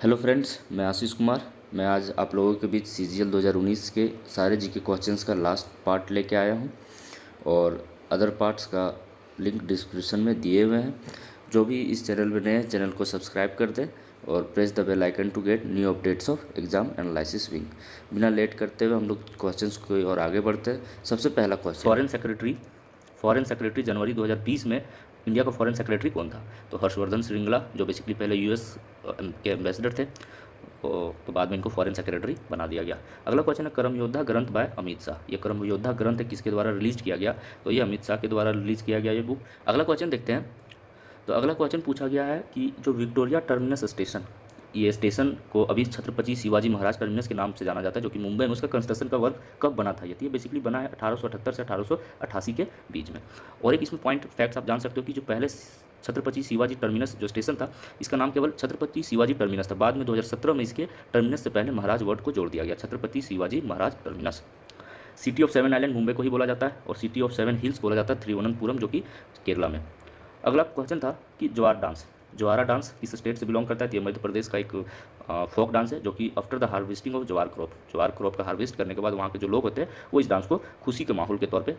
Hello friends, मैं आशीष कुमार। मैं आज आप लोगों के बीच सीजीएल 2019 के सारे जीके क्वेश्चंस का लास्ट पार्ट लेके आया हूं और अदर पार्ट्स का लिंक डिस्क्रिप्शन में दिए हुए हैं। जो भी इस चैनल में नए हैं, चैनल को सब्सक्राइब कर दें और press the bell icon to get new updates of exam analysis wing. बिना लेट करते हुए हम लोग क्वेश्चंस को और आगे बढ़ते हैं। सबसे पहला क्वेश्चन, फॉरेन सेक्रेटरी जनवरी 2020 में इंडिया का फॉरेन सेक्रेटरी कौन था? तो हर्षवर्धन श्रृंगला, जो बेसिकली पहले यूएस के एम्बेसडर थे, तो बाद में इनको फॉरेन सेक्रेटरी बना दिया गया। अगला क्वेश्चन है, कर्म योद्धा ग्रंथ बाय अमित शाह। ये कर्म योद्धा ग्रंथ है, किसके द्वारा रिलीज किया गया? तो ये अमित शाह के द्वारा रिलीज किया गया ये बुक। अगला क्वेश्चन देखते हैं। तो अगला क्वेश्चन पूछा गया है कि जो विक्टोरिया टर्मिनस स्टेशन, ये स्टेशन को अभी छत्रपति शिवाजी महाराज टर्मिनस के नाम से जाना जाता है, जो कि मुंबई में, उसका कंस्ट्रक्शन का वर्क कब बना था? ये बेसिकली बना है 1878 से 1888 के बीच में। और एक इसमें पॉइंट फैक्ट्स आप जान सकते हो कि जो पहले छत्रपति शिवाजी टर्मिनस जो स्टेशन था, इसका नाम केवल छत्रपति शिवाजी टर्मिनस था। बाद में 2017 में इसके टर्मिनस से पहले महाराज वर्ड को जोड़ दिया गया, Chhatrapati Shivaji Maharaj terminus. City of seven island Mumbai को ही बोला जाता है और सिटी ऑफ सेवन हिल्स बोला जाता है त्रिवनंतपुरम, जो कि केरला में। अगला क्वेश्चन था कि ज्वार डांस, ज्वारा डांस किस स्टेट से बिलोंग करता है? तो ये मध्य प्रदेश का एक फोक डांस है, जो कि after the harvesting of jowar crop का हार्वेस्ट करने के बाद वहाँ के जो लोग होते हैं वो इस डांस को खुशी के माहौल के तौर पे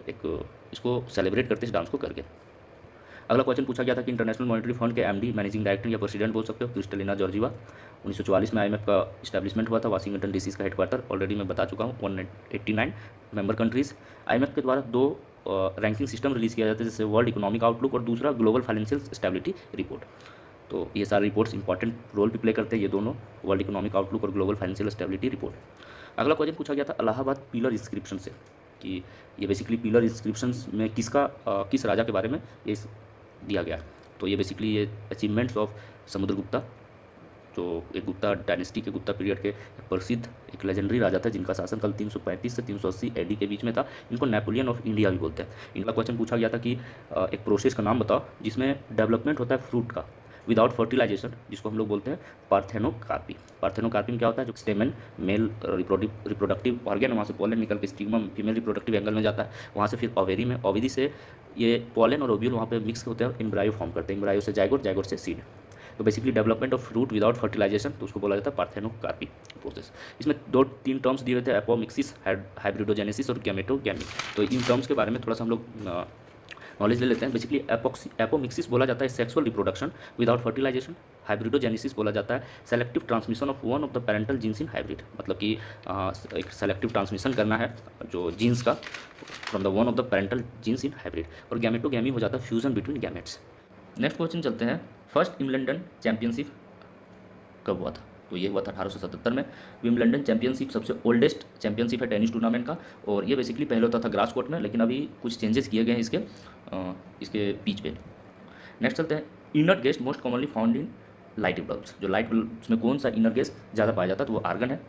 इसको सेलिब्रेट करते हैं, इस डांस को करके। अगला क्वेश्चन पूछा गया था कि इंटरनेशनल मॉनिटरी फंड के एमडी, मैनेजिंग डायरेक्टर या प्रेसिडेंट बोल सकते हो, क्रिस्टलिना जॉर्जिवा। 1944 में आईएमएफ का इस्टेब्लिशमेंट हुआ था, वाशिंगटन डीसी का हेडक्वार्टर ऑलरेडी मैं बता चुका हूँ। 189 मेंबर कंट्रीज। आईएमएफ के द्वारा दो रैंकिंग सिस्टम रिलीज किया जाता है, जैसे वर्ल्ड इकोनॉमिक आउटलुक और दूसरा ग्लोबल फाइनेंशियल स्टेबिलिटी रिपोर्ट। तो ये सारे रिपोर्ट्स इंपॉर्टेंट रोल भी प्ले करते हैं, ये दोनों, वर्ल्ड इकोनॉमिक आउटलुक और ग्लोबल फाइनेंशियल स्टेबिलिटी रिपोर्ट। अगला क्वेश्चन पूछा गया था इलाहाबाद पिलर इंस्क्रिप्शन से, कि ये बेसिकली पिलर इंस्क्रिप्शन में किस राजा के बारे में ये दिया गया। तो ये बेसिकली ये अचीवमेंट्स ऑफ समुद्रगुप्ता, जो एक गुप्ता डायनेस्टी के, गुप्ता पीरियड के प्रसिद्ध एक लेजेंडरी राजा था, जिनका शासनकाल 335 से 380 एडी के बीच में था। इनको नेपोलियन ऑफ इंडिया भी बोलते हैं। इनका क्वेश्चन पूछा गया था कि एक प्रोसेस का नाम बताओ जिसमें डेवलपमेंट होता है फ्रूट का विदाउट फर्टिलाइजेशन, जिसको हम लोग बोलते हैं पार्थेनोकार्पी। पार्थेनोकार्पी में क्या होता है? जो स्टेमन मेल रिप्रोडक्टिव ऑर्गन, वहाँ से पोलन निकल के स्टिग्मा फीमेल रिप्रोडक्टिव एंगल में जाता है, वहाँ से फिर ओवेरी में, ओवेरी से ये पोलन और ओव्यूल वहाँ पे मिक्स होते हैं और एम्ब्रायो फॉर्म करते हैं, एम्ब्रायो से जाइगोट, जाइगोट से सीड। तो basically development of fruit without fertilization, तो उसको बोला जाता है पार्थेनोकार्पी प्रोसेस। इसमें 2-3 टर्म्स दिए हुए थे, एपोमिक्सिस, हाइब्रिडोजेनेसिस और गैमेटोगैमी। तो इन टर्म्स के बारे में थोड़ा सा हम लोग नॉलेज ले लेते हैं। बेसिकली एपोमिक्सिस बोला जाता है sexual reproduction without fertilization. Hybridogenesis बोला जाता है selective transmission of one of the parental genes in hybrid, मतलब कि एक सेलेक्टिव ट्रांसमिशन करना है जो जीन्स का from the one of the parental genes in hybrid. और गैमेटोगैमी हो जाता है fusion between gametes. Next question चलते हैं, फर्स्ट विंबलडन चैंपियनशिप कब हुआ था? तो ये हुआ था 1877 में। विंबलडन चैंपियनशिप सबसे ओल्डेस्ट चैंपियनशिप है टेनिस टूर्नामेंट का, और ये बेसिकली पहले होता था ग्रास कोर्ट में, लेकिन अभी कुछ चेंजेस किए गए हैं इसके पिच पे। नेक्स्ट चलते हैं, inert gas most commonly found in light bulbs. जो लाइट बल्ब्स में कौन सा इनर गेस ज़्यादा पाया जाता है? तो वो आर्गन है।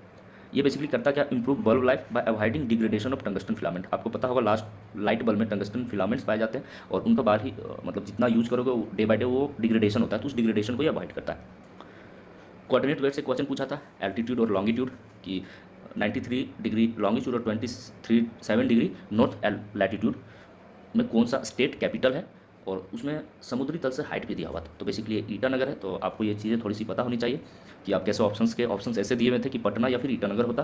ये बेसिकली करता क्या? Improve bulb life by avoiding degradation of tungsten filament. आपको पता होगा लास्ट लाइट बल्ब में टंगस्टन फिलामेंट्स पाए जाते हैं, और उनका बाहर ही मतलब जितना यूज करोगे डे बाय डे वो डिग्रेडेशन होता है, तो उस डिग्रेडेशन को ये अवॉइड करता है। कोऑर्डिनेट वेट से क्वेश्चन पूछा था, एल्टीट्यूड और लॉन्गिट्यूड, कि 93 डिग्री लॉन्गिट्यूड और 27 डिग्री नॉर्थ लैटिट्यूड में कौन सा स्टेट कैपिटल है, और उसमें समुद्री तल से हाइट भी दिया हुआ था। तो बेसिकली ये ईटानगर है। तो आपको ये चीज़ें थोड़ी सी पता होनी चाहिए कि आप कैसे ऑप्शंस ऐसे दिए हुए थे कि पटना या फिर ईटानगर होता,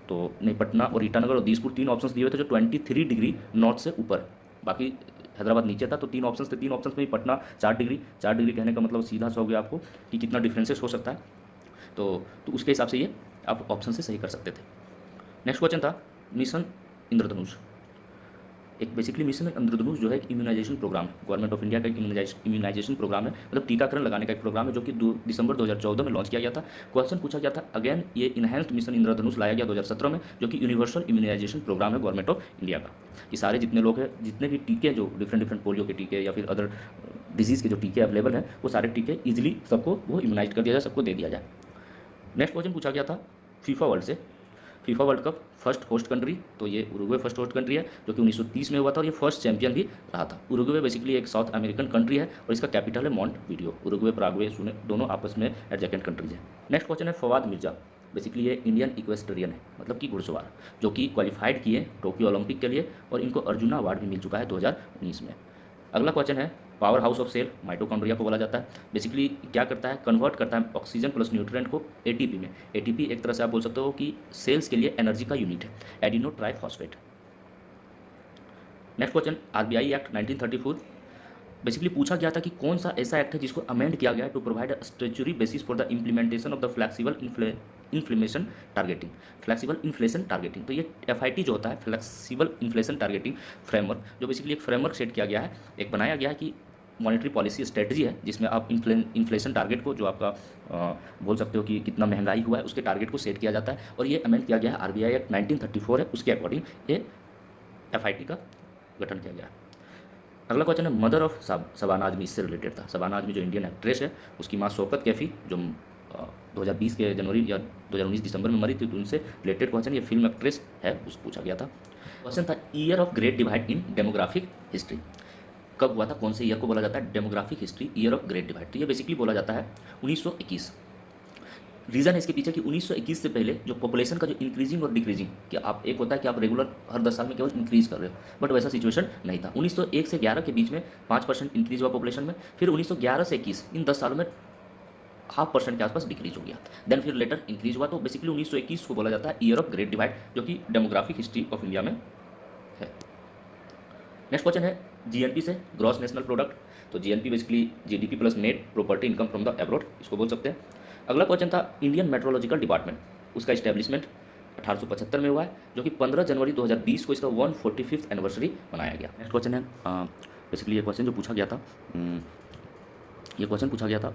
तो नहीं, पटना और ईटानगर और दिसपुर 3 ऑप्शंस दिए हुए थे जो 23 डिग्री नॉर्थ से ऊपर, बाकी हैदराबाद नीचे था। तो 3 ऑप्शंस थे, 3 ऑप्शंस में ही पटना 4 डिग्री कहने का मतलब सीधा सा हो गया आपको कि कितना डिफरेंसेस हो सकता है। तो उसके हिसाब से ये आप ऑप्शन से सही कर सकते थे। नेक्स्ट क्वेश्चन था मिशन इंद्रधनुष। एक बेसिकली मिशन इंद्रधनुष जो है एक इम्यूनाइजेशन प्रोग्राम है, गवर्नमेंट ऑफ इंडिया का एक इम्यूनाइजेशन प्रोग्राम है, मतलब टीकाकरण लगाने का एक प्रोग्राम है, जो कि दिसंबर 2014 में लॉन्च किया गया था। क्वेश्चन पूछा गया था अगेन, ये इनहेंस्ड मिशन इंद्रधनुष लाया गया 2017 में, जो कि यूनिवर्सल इम्यूनाइजेशन प्रोग्राम है गवर्नमेंट ऑफ इंडिया का। ये सारे जितने लोग हैं, जितने भी टीके जो डिफरेंट पोलियो के टीके या फिर अदर डिजीज़ के जो टीके अवेलेबल हैं, वो सारे टीके ईजिली सबको वो इम्यूनाइज कर दिया जाए, सबको दे दिया जाए। नेक्स्ट क्वेश्चन पूछा गया था फीफा वर्ल्ड से, FIFA world cup first host country, तो ये उरुग्वे फर्स्ट होस्ट कंट्री है, जो कि 1930 में हुआ था, और ये फर्स्ट चैंपियन भी रहा था। उरुग्वे बेसिकली एक साउथ अमेरिकन कंट्री है और इसका कैपिटल है मॉन्टवीडियो। उरुग्वे पराग्वे दोनों आपस में एडजेकेंट कंट्रीज है। नेक्स्ट क्वेश्चन है फवाद मिर्जा, बेसिकली ये इंडियन इक्वेस्टेरियन है, मतलब कि घुड़सवार, जो कि क्वालिफाइड किए टोक्यो ओलंपिक के लिए, और इनको अर्जुना अवार्ड भी मिल चुका है 2019 में। अगला क्वेश्चन है power house of cell mitochondria को बोला जाता है। बेसिकली क्या करता है, कन्वर्ट करता है ऑक्सीजन प्लस न्यूट्रिएंट को एटीपी में। एटीपी एक तरह से आप बोल सकते हो कि सेल्स के लिए एनर्जी का यूनिट है, adeno triphosphate. Next question RBI act 1934। Basically पूछा गया था कि कौन सा ऐसा एक्ट है जिसको अमेंड किया गया है to provide statutory basis for the implementation of the flexible inflation targeting. Flexible inflation targeting, तो ये एफआईटी जो होता है फ्लेक्सिबल इन्फ्लेशन टारगेटिंग फ्रेमवर्क, जो बेसिकली एक फ्रेमवर्क सेट किया गया है, एक बनाया गया है कि मॉनेटरी पॉलिसी स्ट्रेटजी है जिसमें आप इन्फ्लेशन टारगेट को, जो आपका बोल सकते हो कि कितना महंगाई हुआ है, उसके टारगेट को सेट किया जाता है। और ये अमेंड किया गया है आरबीआई एक्ट 1934 है, उसके अकॉर्डिंग ये एफआईटी का गठन किया गया है। अगला क्वेश्चन है मदर ऑफ शबाना आजमी, इससे रिलेटेड था। शबाना आजमी जो इंडियन एक्ट्रेस है, उसकी माँ शौकत कैफ़ी जो 2020 के जनवरी या 2019 दिसंबर में मरी थी, तो उनसे रिलेटेड क्वेश्चन, ये फिल्म एक्ट्रेस है, उसको पूछा गया था। क्वेश्चन था year of great divide in demographic history, कब हुआ था, कौन से ईयर को बोला जाता है demographic history year of great divide. तो ये बेसिकली बोला जाता है 1921। रीज़न है इसके पीछे कि 1921 से पहले जो पॉपुलेशन का जो इंक्रीजिंग और डिक्रीजिंग, कि आप एक होता है कि आप रेगुलर हर 10 साल में केवल इंक्रीज कर रहे हो, बट वैसा सिचुएशन नहीं था। 1901 से 11 के बीच में 5% इंक्रीज हुआ पॉपुलेशन में, फिर 1911 से 21 इन 10 सालों में 0.5% के आसपास डिक्रीज हो गया, देन फिर लेटर इंक्रीज हुआ। तो बेसिकली 1921 को बोला जाता है ईयर ऑफ ग्रेट डिवाइड, जो कि डेमोग्राफिक हिस्ट्री ऑफ इंडिया में है। नेक्स्ट क्वेश्चन है जीएनपी से ग्रॉस नेशनल प्रोडक्ट। तो GNP basically GDP plus net property income from the abroad, इसको बोल सकते हैं। अगला क्वेश्चन था इंडियन मेट्रोलॉजिकल डिपार्टमेंट, उसका इस्टेब्लिशमेंट 1875 में हुआ है, जो कि 15 जनवरी 2020 को इसका 145th एनिवर्सरी मनाया गया। नेक्स्ट क्वेश्चन है बेसिकली ये क्वेश्चन जो पूछा गया था, ये क्वेश्चन पूछा गया था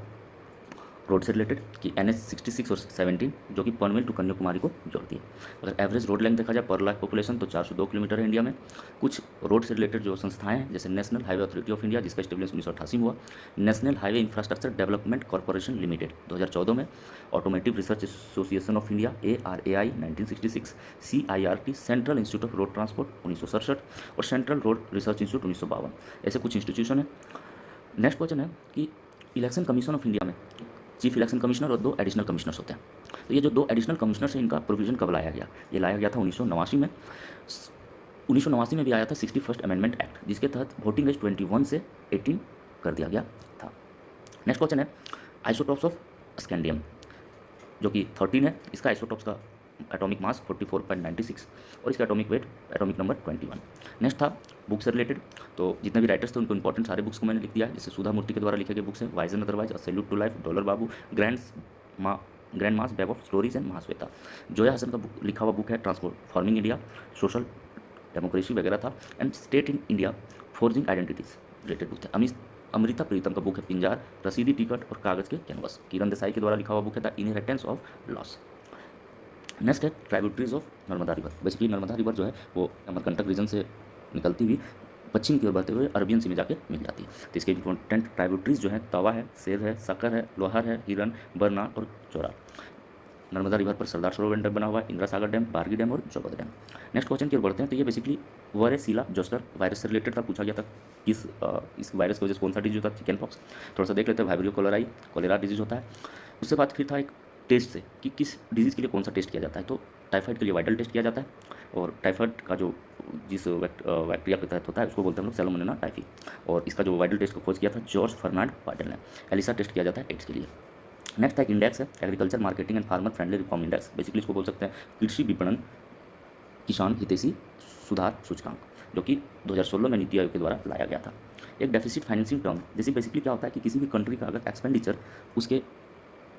रोड से रिलेटेड कि NH 66 और 17 जो कि पनवेल टू कन्याकुमारी को जोड़ती है। अगर एवरेज रोड लेंथ देखा जाए पर लाख पॉपुलेशन तो 402 किलोमीटर है इंडिया में। कुछ रोड से रिलेटेड जो संस्थाएं हैं, जैसे national highway authority of India, जिसका स्टेब्लिश 1988 में हुआ, national highway infrastructure development corporation limited 2014 में, automotive research association of India ARAI 1966, CIRT central institute of road transport 1967 और सेंट्रल रोड रिसर्च इंस्टीट्यूट 1952, ऐसे कुछ इंस्टीट्यूशन है। नेक्स्ट क्वेश्चन है कि इलेक्शन कमीशन ऑफ इंडिया में चीफ इलेक्शन कमिश्नर और 2 additional commissioners होते हैं। तो ये जो 2 एडिशनल कमिश्नर्स हैं, इनका प्रोविजन कब लाया गया, ये लाया गया था 1989 में। 1989 में भी आया था 61st अमेंडमेंट एक्ट, जिसके तहत वोटिंग एज 21 से 18 कर दिया गया था। नेक्स्ट क्वेश्चन है आइसोटॉप्स ऑफ स्कैंडियम, जो कि 13 है। इसका आइसोटॉप्स का एटॉमिक मास 44.96 और इसका atomic weight atomic number 21। Next था बुक से रिलेटेड, तो जितने भी राइटर्स थे उनको इंपॉर्टेंट सारे बुक्स को मैंने लिख दिया है। जैसे सुधा मूर्ति के द्वारा लिखे गए बुक्स हैं wise and otherwise, a salute to life, dollar Babu, grandma's bag of stories and Mahashweta. Zoya Hasan का लिखा हुआ बुक है ट्रांसफॉर्मिंग इंडिया, सोशल डेमोक्रेसी वगैरह था, and state in India forging identities related book थे। अमृता प्रीतम का बुक है पिंजार, रसीदी टिकट और कागज़ के कैनवस। किरण देसाई के द्वारा लिखा हुआ बुक है the inheritance of loss. Next है tributaries of Narmada river. Basically Narmada river जो है वो अमरकंटक रीजन से निकलती हुई पश्चिम की ओर बढ़ते हुए अरबियन सी में जाके मिल जाती है। तो इसके इंपॉर्टेंट ट्राइब्यूटरीज जो है तवा है, सेर है, सकर है, लोहार है, हिरन, बरना और चोरा। नर्मदा रिवर पर सरदार सरोवर डैम बना हुआ है, इंदिरा सागर डैम, बारगी डैम और जोगद डैम। नेक्स्ट क्वेश्चन की ओर बढ़ते हैं। तो ये बेसिकली वरेसिला जोस्टर वायरस से रिलेटेड था, पूछा गया था इस वायरस की वजह से कौन सा डिजीज होता है, चिकन पॉक्स। थोड़ा सा देख लेते हैं। वाइब्रियो कोलेरा डिजीज होता है। उसके बाद फिर था एक टेस्ट से कि किस डिजीज़ के लिए कौन सा टेस्ट किया जाता है। तो टाइफाइड के लिए वाइटल टेस्ट किया जाता है, और टाइफाइड का जो जिस बैक्टीरिया के तहत होता है उसको बोलते हैं हम लोग सैल्मोनेला टाइफी, और इसका जो वाइटल टेस्ट को खोज किया था जॉर्ज फर्नांड वाइटल ने। एलिसा टेस्ट किया जाता है एड्स के लिए। नेक्स्ट एक इंडेक्स है agriculture marketing and farmer friendly reform index. Basically इसको बोल सकते हैं कृषि विपणन किसान हितैषी सुधार सूचकांक, जो कि 2016 में नीति आयोग के द्वारा लाया गया था। एक डेफिसिट फाइनेंसिंग टर्म, जैसे बेसिकली क्या होता है कि किसी भी कंट्री का अगर एक्सपेंडिचर उसके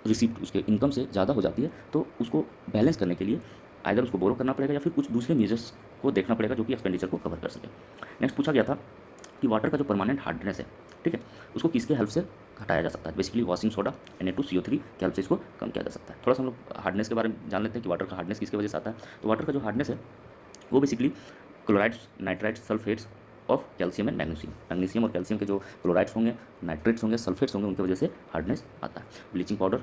रिसिप्ट उसके इनकम से ज़्यादा हो जाती है तो उसको बैलेंस करने के लिए आइदर उसको बोरो करना पड़ेगा या फिर कुछ दूसरे मेजर्स को देखना पड़ेगा जो कि एक्सपेंडिचर को कवर कर सके। नेक्स्ट पूछा गया था कि वाटर का जो परमानेंट हार्डनेस है, ठीक है, उसको किसके हेल्प से घटाया जा सकता है। बेसिकली वॉशिंग सोडा Na2CO3 के हेल्प से इसको कम किया जा सकता है। थोड़ा सा हम लोग हार्डनेस के बारे में जान लेते हैं कि वाटर का हार्डनेस किसकी वजह से आता है। तो वाटर का जो हार्डनेस है वो basically chlorides, nitrides, sulphates of calcium and magnesium. Magnesium और कैल्शियम के जो क्लोराइड्स होंगे, नाइट्रेट्स होंगे, सल्फेट्स होंगे, उनकी वजह से हार्डनेस आता है। ब्लीचिंग पाउडर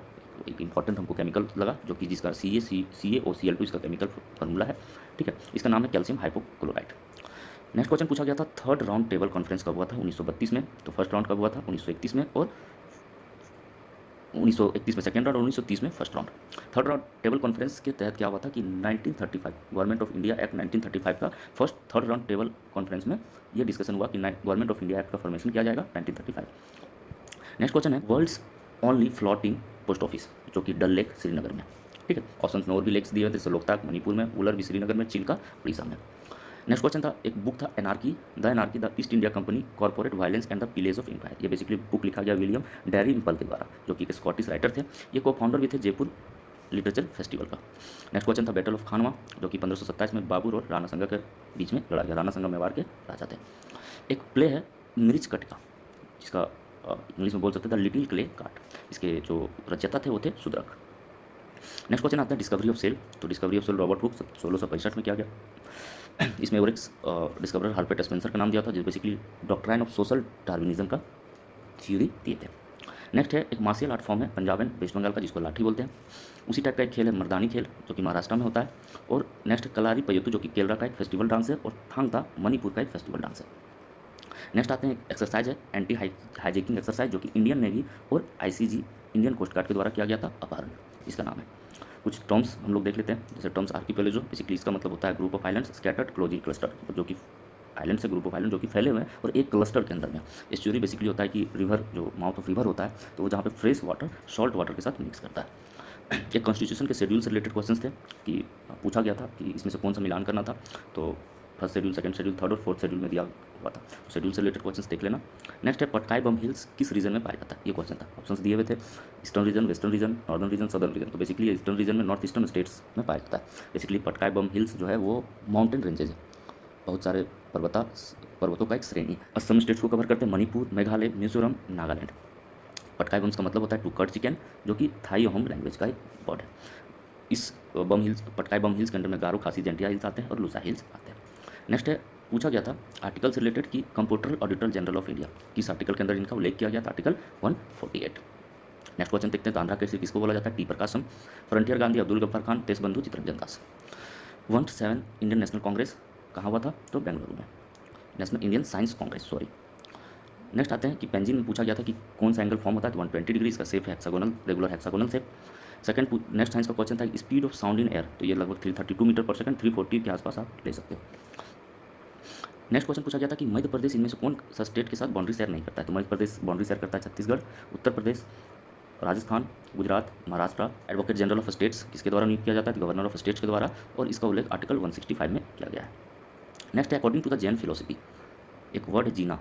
एक इंपॉर्टेंट हमको केमिकल लगा, जो कि जिसका CaCaOCl2 इसका केमिकल फार्मूला है, ठीक है। इसका नाम है कैल्शियम हाइपोक्लोराइड। नेक्स्ट क्वेश्चन पूछा गया था थर्ड राउंड टेबल कॉन्फ्रेंस कब हुआ था 1932 में। तो फर्स्ट राउंड कब हुआ था 1931 में, और 1931 में सेकेंड राउंड और 1930 में first round. Third round table conference के तहत क्या हुआ था कि 1935 गवर्नमेंट ऑफ इंडिया एक्ट 1935 का first third round table conference में ये डिस्कशन हुआ कि गवर्नमेंट ऑफ इंडिया एक्ट का फॉर्मेशन किया जाएगा 1935। नेक्स्ट क्वेश्चन है world's only floating post office, जो कि डल लेक श्रीनगर में। ठीक है, ऑप्शन में और भी लेक्स दिए हुए थे, जैसे लोकताक मणिपुर में, उलर भी श्रीनगर में, चिल्का उड़ीसा में। नेक्स्ट क्वेश्चन था एक बुक था anarchy the east India company corporate violence and the pillage of empire. ये बेसिकली बुक लिखा गया विलियम डैरिम्पल के द्वारा, जो कि एक स्कॉटिश राइटर थे। ये को फाउंडर भी थे जयपुर लिटरेचर फेस्टिवल का। नेक्स्ट क्वेश्चन था बैटल ऑफ खानवा, जो कि 1527 में बाबर और राणा संगा के बीच में लड़ा गया। राणा संगा मेवाड़ के राजा थे। एक प्ले है मिर्च कटका, जिसका इंग्लिश में बोल सकते थे लिटिल क्ले कार्ट। इसके जो रचयिता थे वो थे सुदरक। नेक्स्ट क्वेश्चन आता है डिस्कवरी ऑफ सेल। तो discovery of cell Robert Hooke 1665 में किया गया। इसमें ओरिक्स डिस्कवरर हार्पेट स्पेंसर का नाम दिया था, जो basically doctrine of social Darwinism का थ्योरी दिए थे। नेक्स्ट है एक मार्शियल आर्ट फॉर्म है पंजाब एंड वेस्ट बंगाल का, जिसको लाठी बोलते हैं। उसी टाइप का एक खेल है मर्दानी खेल, जो कि महाराष्ट्र में होता है। और नेक्स्ट कलारी पयतु, जो कि केरला का एक फेस्टिवल डांस है। और थांगता मणिपुर का एक फेस्टिवल डांस है। नेक्स्ट आते हैं एक्सरसाइज है एंटी हाईजैकिंग एक्सरसाइज, जो कि इंडियन नेवी और आईसीजी इंडियन कोस्ट गार्ड के द्वारा किया गया था। अपहरण इसका नाम है। कुछ टर्म्स हम लोग देख लेते हैं, जैसे टर्म्स आर्किपेलागो, बेसिकली इसका मतलब होता है group of islands, scattered closely cluster, जो कि आइलैंड से ग्रुप ऑफ आइलैंड जो कि फैले हुए हैं और एक क्लस्टर के अंदर में। एस्चुरी बेसिकली होता है कि रिवर जो माउथ ऑफ रिवर होता है, तो वो जहाँ पे फ्रेश वाटर सॉल्ट वाटर के साथ मिक्स करता है। एक कॉन्स्टिट्यूशन के शेड्यूल से रिलेटेड क्वेश्चन थे कि पूछा गया था कि इसमें से कौन सा मिलान करना था। तो first schedule, second schedule, third और फोर्थ शेड्यूल में दिया हुआ था। शेड्यूल से रिलेटेड क्वेश्चन देख लेना। नेक्स्ट है पटकाई बम हिल्स किस रीजन में पाया जाता है, ये क्वेश्चन था। ऑप्शंस दिए हुए थे eastern region, western region, northern region, southern reason. तो बेसिकली ईस्टर्न रीजन में नॉर्थ ईस्टर्न स्टेट्स में पाया जाता है। बेसिकली पटकाई बम हिल्स जो है वो माउंटेन रेंजेज है, बहुत सारे पर्वतों का एक श्रेणी। असम स्टेट्स को कवर करते हैं मणिपुर, मेघालय, मिजोरम, नागालैंड। पटकाई बम्स का मतलब होता है टू कट चिकन, जो कि थाई होम लैंग्वेज का एक वर्ड है। इस बम हिल्स पटकाई बम हिल्स के अंदर में गारो, खासी, जंटिया हिल्स आते हैं और लूसा हिल्स आते हैं। नेक्स्ट है पूछा गया था आर्टिकल से रिलेटेड कि computer auditor general of India किस आर्टिकल के अंदर इनका उल्लेख किया गया था, आर्टिकल 148। नेक्स्ट क्वेश्चन देखते हैं आंध्रा केसरी किसको बोला जाता है, टी प्रकाशम, frontier Gandhi, Abdul Gaffar Khan, Deshbandhu Chittaranjan Das. 107 Indian national Congress कहाँ हुआ था, तो बेंगलुरु में, national Indian science Congress, sorry. Next आते हैं कि पेंजिन में पूछा गया था कि कौन सा एंगल फॉर्म होता है, तो 120 डिग्री, इसका शेप है hexagonal, regular hexagonal shape. Second next science का क्वेश्चन था speed of sound in air, तो ये लगभग 332 मीटर पर सेकंड, 340 के आसपास आप ले सकते हो। नेक्स्ट क्वेश्चन पूछा गया था कि मध्य प्रदेश इनमें से कौन सा स्टेट के साथ बाउंड्री शेयर नहीं करता है, तो मध्य प्रदेश बाउंड्री शेयर करता है Chhattisgarh, Uttar Pradesh, Rajasthan, Gujarat, Maharashtra. Advocate general of states किसके द्वारा नियुक्त किया जाता है, गवर्नर ऑफ स्टेट्स के द्वारा, और इसका उल्लेख आर्टिकल 165 में किया गया है। नेक्स्ट है according to the Jain philosophy, एक वर्ड है जीना,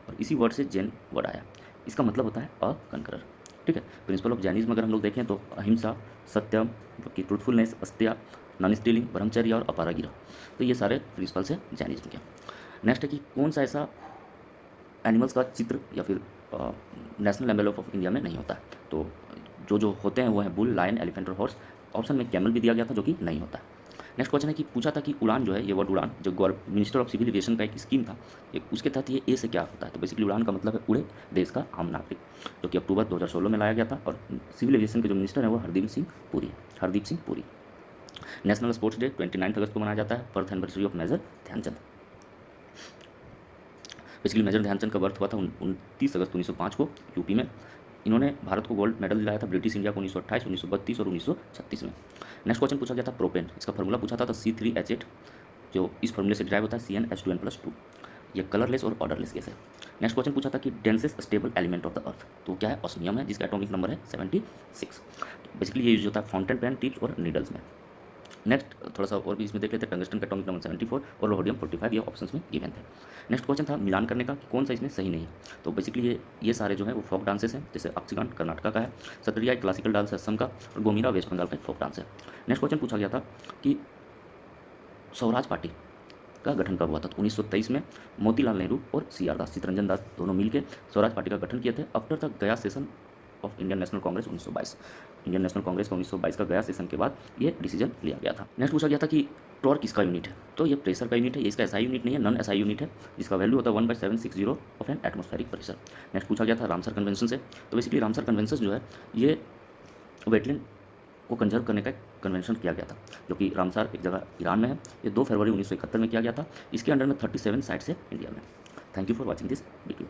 और इसी वर्ड से जैन वर्ड आया। इसका मतलब होता है अ कनकरर। ठीक है, प्रिंसिपल ऑफ जैनिज्म अगर हम लोग देखें तो अहिंसा, सत्यम, की ट्रूथफुलनेस, अस्त्या, नॉन स्टीलिंग, ब्रह्मचर्य और अपारागिरा। तो ये सारे प्रिंसिपल्स हैं जैनिज्म के। नेक्स्ट है कि कौन सा ऐसा एनिमल्स का चित्र या फिर नेशनल एम्बलम ऑफ इंडिया में नहीं होता है, तो जो होते हैं वो हैं बुल, लायन, एलिफेंट और हॉर्स। ऑप्शन में कैमल भी दिया गया था, जो कि नहीं होता है। नेक्स्ट क्वेश्चन है कि पूछा था कि उड़ान जो है, ये वर्ड उड़ान जो मिनिस्टर ऑफ सिविल एविएशन का एक स्कीम था, उसके तहत ये ए से क्या होता है, तो बेसिकली उड़ान का मतलब है उड़े देश का आम नागरिक, जो कि अक्टूबर 2016 में लाया गया था। और सिविल एविएशन के जो मिनिस्टर हैं वो Hardeep Singh Puri. National sports day 29 August को मनाया जाता है, birth anniversary of major Dhyanchand. Basically major Dhyanchand का बर्थ हुआ था 29 अगस्त 1905 को यूपी में। इन्होंने भारत को गोल्ड मेडल दिलाया था ब्रिटिश इंडिया को 1928, 1932 और 1936 में। नेक्स्ट क्वेश्चन पूछा गया था प्रोपेन, इसका फार्मूला पूछा था C3H8, जो इस फार्मूले से डिराइव होता है CnH2n+2। ये कलरलेस और ऑर्डरलेस गैस है। नेक्स्ट क्वेश्चन पूछा था कि densest stable element of the earth, तो क्या है, ऑस्मियम है, जिसका एटॉमिक नंबर है 76। बेसिकली ये यूज होता है फाउंटेन पेन, टिप्स और नीडल्स में। नेक्स्ट थोड़ा सा और भी इसमें देख लेते हैं, टंगस्टन का एटॉमिक नंबर 74 और रोडियम 45, ये ऑप्शंस में गिवन थे। नेक्स्ट क्वेश्चन था मिलान करने का कि कौन सा इसमें सही नहीं है, तो बेसिकली ये सारे जो है वो फोक डांसेस हैं, जैसे अक्षगान कर्नाटका का है, सतरिया एक क्लासिकल डांस है असम का, और गोमीरा वेस्ट बंगाल का एक फोक डांस है। नेक्स्ट क्वेश्चन पूछा गया था कि स्वराज पार्टी का गठन कब हुआ था, तो 1923 में मोतीलाल नेहरू और CR दास, चित्तरंजन दास दोनों मिलकर स्वराज पार्टी का गठन किए थे आफ्टर द गया session of Indian national Congress 1922। Indian national Congress का 1922 का गया सेशन के बाद ये डिसीजन लिया गया था। नेक्स्ट पूछा गया था कि टॉर्क किसका यूनिट है, तो ये प्रेशर का यूनिट है, ये इसका SI यूनिट नहीं है, नॉन SI यूनिट है, जिसका वैल्यू होता है 1/760 of an atmospheric pressure. Next पूछा गया था रामसर कन्वेंशन से, तो बेसिकली रामसर कन्वेंशन जो है ये वेटलैंड को कंजर्व करने का कन्वेंशन किया गया था, जो कि रामसर एक जगह ईरान में है। ये 2 फरवरी 1971 में किया गया था। इसके अंडर में 37 साइट्स है इंडिया में। Thank you for watching this video.